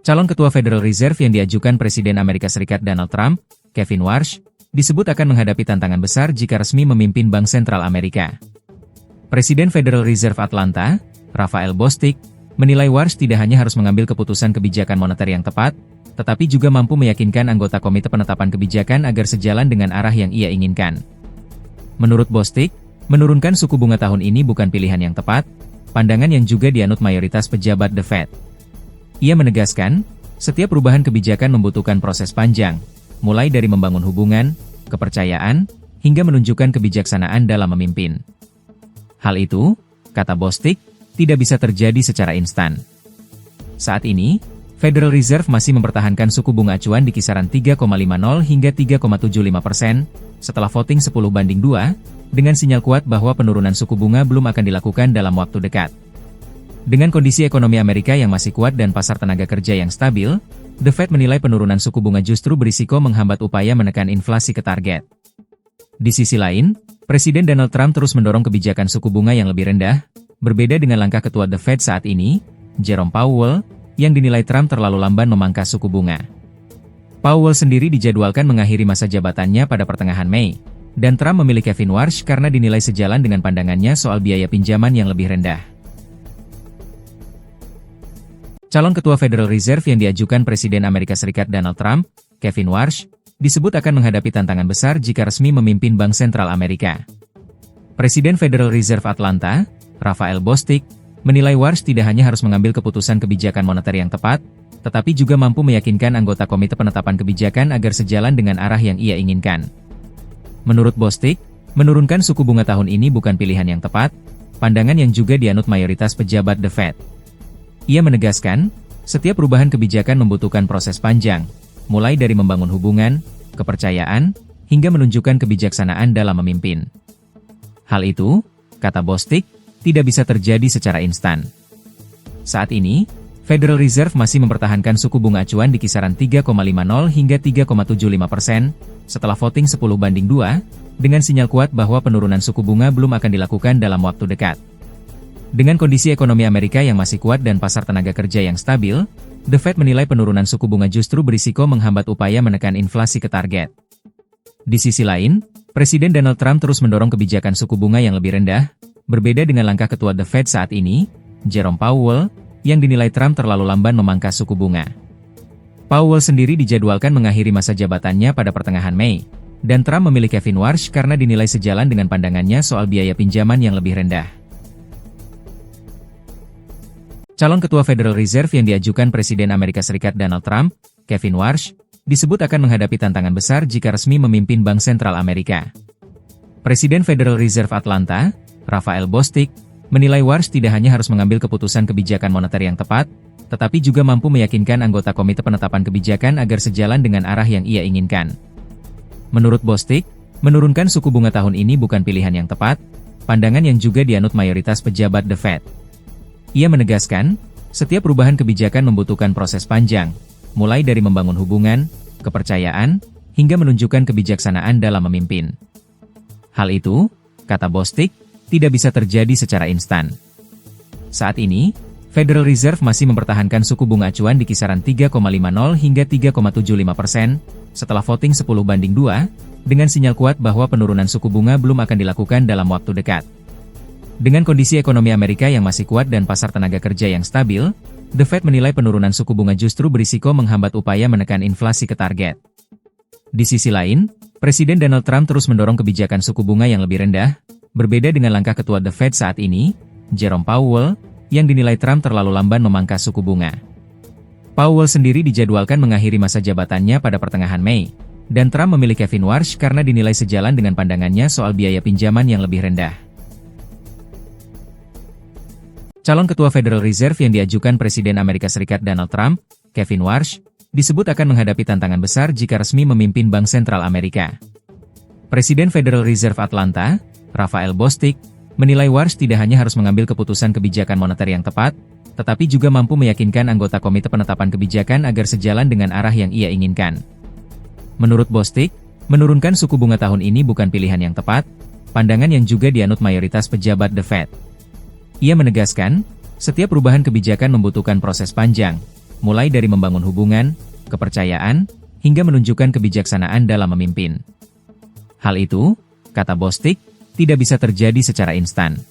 Calon Ketua Federal Reserve yang diajukan Presiden Amerika Serikat Donald Trump, Kevin Warsh, disebut akan menghadapi tantangan besar jika resmi memimpin Bank Sentral Amerika. Presiden Federal Reserve Atlanta, Raphael Bostic, menilai Warsh tidak hanya harus mengambil keputusan kebijakan moneter yang tepat, tetapi juga mampu meyakinkan anggota Komite Penetapan Kebijakan agar sejalan dengan arah yang ia inginkan. Menurut Bostic, menurunkan suku bunga tahun ini bukan pilihan yang tepat, pandangan yang juga dianut mayoritas pejabat The Fed. Ia menegaskan, setiap perubahan kebijakan membutuhkan proses panjang, mulai dari membangun hubungan, kepercayaan, hingga menunjukkan kebijaksanaan dalam memimpin. Hal itu, kata Bostic, tidak bisa terjadi secara instan. Saat ini, Federal Reserve masih mempertahankan suku bunga acuan di kisaran 3,50 hingga 3,75%, setelah voting 10/2, dengan sinyal kuat bahwa penurunan suku bunga belum akan dilakukan dalam waktu dekat. Dengan kondisi ekonomi Amerika yang masih kuat dan pasar tenaga kerja yang stabil, The Fed menilai penurunan suku bunga justru berisiko menghambat upaya menekan inflasi ke target. Di sisi lain, Presiden Donald Trump terus mendorong kebijakan suku bunga yang lebih rendah, berbeda dengan langkah ketua The Fed saat ini, Jerome Powell, yang dinilai Trump terlalu lamban memangkas suku bunga. Powell sendiri dijadwalkan mengakhiri masa jabatannya pada pertengahan Mei, dan Trump memilih Kevin Warsh karena dinilai sejalan dengan pandangannya soal biaya pinjaman yang lebih rendah. Calon Ketua Federal Reserve yang diajukan Presiden Amerika Serikat Donald Trump, Kevin Warsh, disebut akan menghadapi tantangan besar jika resmi memimpin Bank Sentral Amerika. Presiden Federal Reserve Atlanta, Raphael Bostic, menilai Warsh tidak hanya harus mengambil keputusan kebijakan moneter yang tepat, tetapi juga mampu meyakinkan anggota Komite Penetapan Kebijakan agar sejalan dengan arah yang ia inginkan. Menurut Bostic, menurunkan suku bunga tahun ini bukan pilihan yang tepat, pandangan yang juga dianut mayoritas pejabat The Fed. Ia menegaskan, setiap perubahan kebijakan membutuhkan proses panjang, mulai dari membangun hubungan, kepercayaan, hingga menunjukkan kebijaksanaan dalam memimpin. Hal itu, kata Bostic, tidak bisa terjadi secara instan. Saat ini, Federal Reserve masih mempertahankan suku bunga acuan di kisaran 3,50 hingga 3,75%, setelah voting 10/2, dengan sinyal kuat bahwa penurunan suku bunga belum akan dilakukan dalam waktu dekat. Dengan kondisi ekonomi Amerika yang masih kuat dan pasar tenaga kerja yang stabil, The Fed menilai penurunan suku bunga justru berisiko menghambat upaya menekan inflasi ke target. Di sisi lain, Presiden Donald Trump terus mendorong kebijakan suku bunga yang lebih rendah, berbeda dengan langkah ketua The Fed saat ini, Jerome Powell, yang dinilai Trump terlalu lamban memangkas suku bunga. Powell sendiri dijadwalkan mengakhiri masa jabatannya pada pertengahan Mei, dan Trump memilih Kevin Warsh karena dinilai sejalan dengan pandangannya soal biaya pinjaman yang lebih rendah. Calon Ketua Federal Reserve yang diajukan Presiden Amerika Serikat Donald Trump, Kevin Warsh, disebut akan menghadapi tantangan besar jika resmi memimpin Bank Sentral Amerika. Presiden Federal Reserve Atlanta, Raphael Bostic, menilai Warsh tidak hanya harus mengambil keputusan kebijakan moneter yang tepat, tetapi juga mampu meyakinkan anggota Komite Penetapan Kebijakan agar sejalan dengan arah yang ia inginkan. Menurut Bostic, menurunkan suku bunga tahun ini bukan pilihan yang tepat, pandangan yang juga dianut mayoritas pejabat The Fed. Ia menegaskan, setiap perubahan kebijakan membutuhkan proses panjang, mulai dari membangun hubungan, kepercayaan, hingga menunjukkan kebijaksanaan dalam memimpin. Hal itu, kata Bostic, tidak bisa terjadi secara instan. Saat ini, Federal Reserve masih mempertahankan suku bunga acuan di kisaran 3,50 hingga 3,75%, setelah voting 10/2, dengan sinyal kuat bahwa penurunan suku bunga belum akan dilakukan dalam waktu dekat. Dengan kondisi ekonomi Amerika yang masih kuat dan pasar tenaga kerja yang stabil, The Fed menilai penurunan suku bunga justru berisiko menghambat upaya menekan inflasi ke target. Di sisi lain, Presiden Donald Trump terus mendorong kebijakan suku bunga yang lebih rendah, berbeda dengan langkah ketua The Fed saat ini, Jerome Powell, yang dinilai Trump terlalu lamban memangkas suku bunga. Powell sendiri dijadwalkan mengakhiri masa jabatannya pada pertengahan Mei, dan Trump memilih Kevin Warsh karena dinilai sejalan dengan pandangannya soal biaya pinjaman yang lebih rendah. Calon Ketua Federal Reserve yang diajukan Presiden Amerika Serikat Donald Trump, Kevin Warsh, disebut akan menghadapi tantangan besar jika resmi memimpin Bank Sentral Amerika. Presiden Federal Reserve Atlanta, Raphael Bostic, menilai Warsh tidak hanya harus mengambil keputusan kebijakan moneter yang tepat, tetapi juga mampu meyakinkan anggota Komite Penetapan Kebijakan agar sejalan dengan arah yang ia inginkan. Menurut Bostic, menurunkan suku bunga tahun ini bukan pilihan yang tepat, pandangan yang juga dianut mayoritas pejabat The Fed. Ia menegaskan, setiap perubahan kebijakan membutuhkan proses panjang, mulai dari membangun hubungan, kepercayaan, hingga menunjukkan kebijaksanaan dalam memimpin. Hal itu, kata Bostic, tidak bisa terjadi secara instan.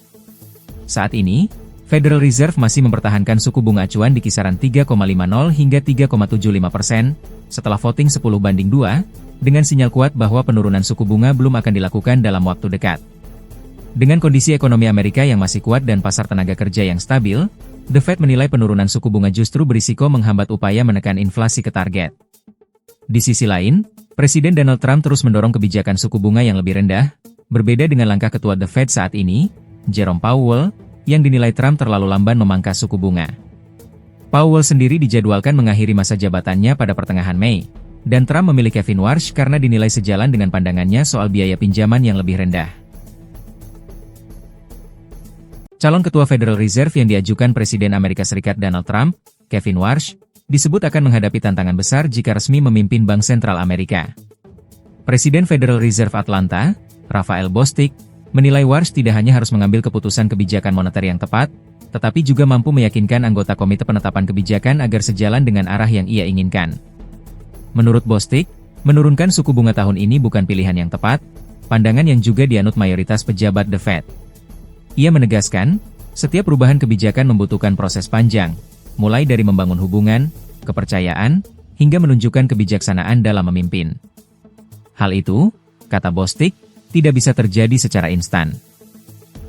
Saat ini, Federal Reserve masih mempertahankan suku bunga acuan di kisaran 3,50 hingga 3,75%, setelah voting 10/2, dengan sinyal kuat bahwa penurunan suku bunga belum akan dilakukan dalam waktu dekat. Dengan kondisi ekonomi Amerika yang masih kuat dan pasar tenaga kerja yang stabil, The Fed menilai penurunan suku bunga justru berisiko menghambat upaya menekan inflasi ke target. Di sisi lain, Presiden Donald Trump terus mendorong kebijakan suku bunga yang lebih rendah, berbeda dengan langkah ketua The Fed saat ini, Jerome Powell, yang dinilai Trump terlalu lamban memangkas suku bunga. Powell sendiri dijadwalkan mengakhiri masa jabatannya pada pertengahan Mei, dan Trump memilih Kevin Warsh karena dinilai sejalan dengan pandangannya soal biaya pinjaman yang lebih rendah. Calon ketua Federal Reserve yang diajukan Presiden Amerika Serikat Donald Trump, Kevin Warsh, disebut akan menghadapi tantangan besar jika resmi memimpin Bank Sentral Amerika. Presiden Federal Reserve Atlanta, Raphael Bostic, menilai Warsh tidak hanya harus mengambil keputusan kebijakan moneter yang tepat, tetapi juga mampu meyakinkan anggota Komite Penetapan Kebijakan agar sejalan dengan arah yang ia inginkan. Menurut Bostic, menurunkan suku bunga tahun ini bukan pilihan yang tepat, pandangan yang juga dianut mayoritas pejabat The Fed. Ia menegaskan, setiap perubahan kebijakan membutuhkan proses panjang, mulai dari membangun hubungan, kepercayaan, hingga menunjukkan kebijaksanaan dalam memimpin. Hal itu, kata Bostic, tidak bisa terjadi secara instan.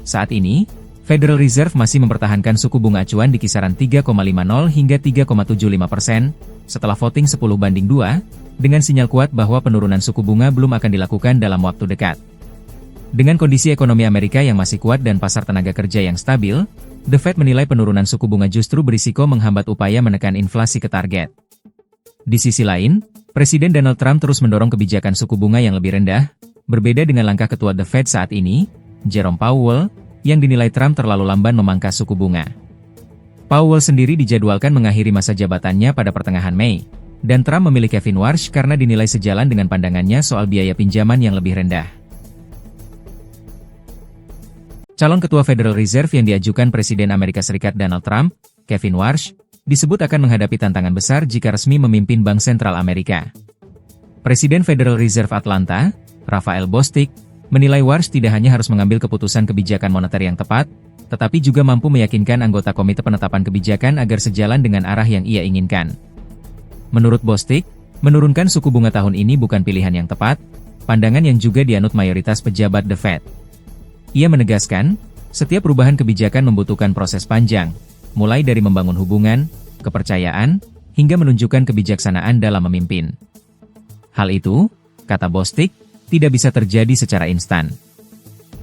Saat ini, Federal Reserve masih mempertahankan suku bunga acuan di kisaran 3,50 hingga 3,75%, setelah voting 10/2, dengan sinyal kuat bahwa penurunan suku bunga belum akan dilakukan dalam waktu dekat. Dengan kondisi ekonomi Amerika yang masih kuat dan pasar tenaga kerja yang stabil, The Fed menilai penurunan suku bunga justru berisiko menghambat upaya menekan inflasi ke target. Di sisi lain, Presiden Donald Trump terus mendorong kebijakan suku bunga yang lebih rendah, berbeda dengan langkah ketua The Fed saat ini, Jerome Powell, yang dinilai Trump terlalu lamban memangkas suku bunga. Powell sendiri dijadwalkan mengakhiri masa jabatannya pada pertengahan Mei, dan Trump memilih Kevin Warsh karena dinilai sejalan dengan pandangannya soal biaya pinjaman yang lebih rendah. Calon ketua Federal Reserve yang diajukan Presiden Amerika Serikat Donald Trump, Kevin Warsh, disebut akan menghadapi tantangan besar jika resmi memimpin Bank Sentral Amerika. Presiden Federal Reserve Atlanta, Raphael Bostic, menilai Warsh tidak hanya harus mengambil keputusan kebijakan moneter yang tepat, tetapi juga mampu meyakinkan anggota Komite Penetapan Kebijakan agar sejalan dengan arah yang ia inginkan. Menurut Bostic, menurunkan suku bunga tahun ini bukan pilihan yang tepat, pandangan yang juga dianut mayoritas pejabat The Fed. Ia menegaskan, setiap perubahan kebijakan membutuhkan proses panjang, mulai dari membangun hubungan, kepercayaan, hingga menunjukkan kebijaksanaan dalam memimpin. Hal itu, kata Bostic, tidak bisa terjadi secara instan.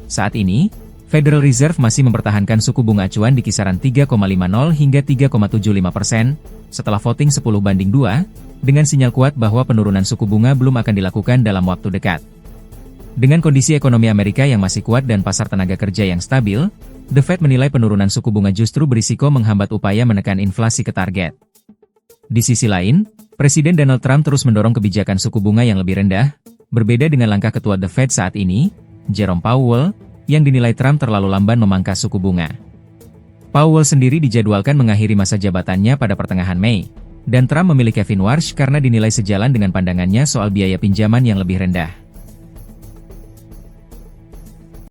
Saat ini, Federal Reserve masih mempertahankan suku bunga acuan di kisaran 3,50 hingga 3,75%, setelah voting 10/2, dengan sinyal kuat bahwa penurunan suku bunga belum akan dilakukan dalam waktu dekat. Dengan kondisi ekonomi Amerika yang masih kuat dan pasar tenaga kerja yang stabil, The Fed menilai penurunan suku bunga justru berisiko menghambat upaya menekan inflasi ke target. Di sisi lain, Presiden Donald Trump terus mendorong kebijakan suku bunga yang lebih rendah, berbeda dengan langkah ketua The Fed saat ini, Jerome Powell, yang dinilai Trump terlalu lamban memangkas suku bunga. Powell sendiri dijadwalkan mengakhiri masa jabatannya pada pertengahan Mei, dan Trump memilih Kevin Warsh karena dinilai sejalan dengan pandangannya soal biaya pinjaman yang lebih rendah.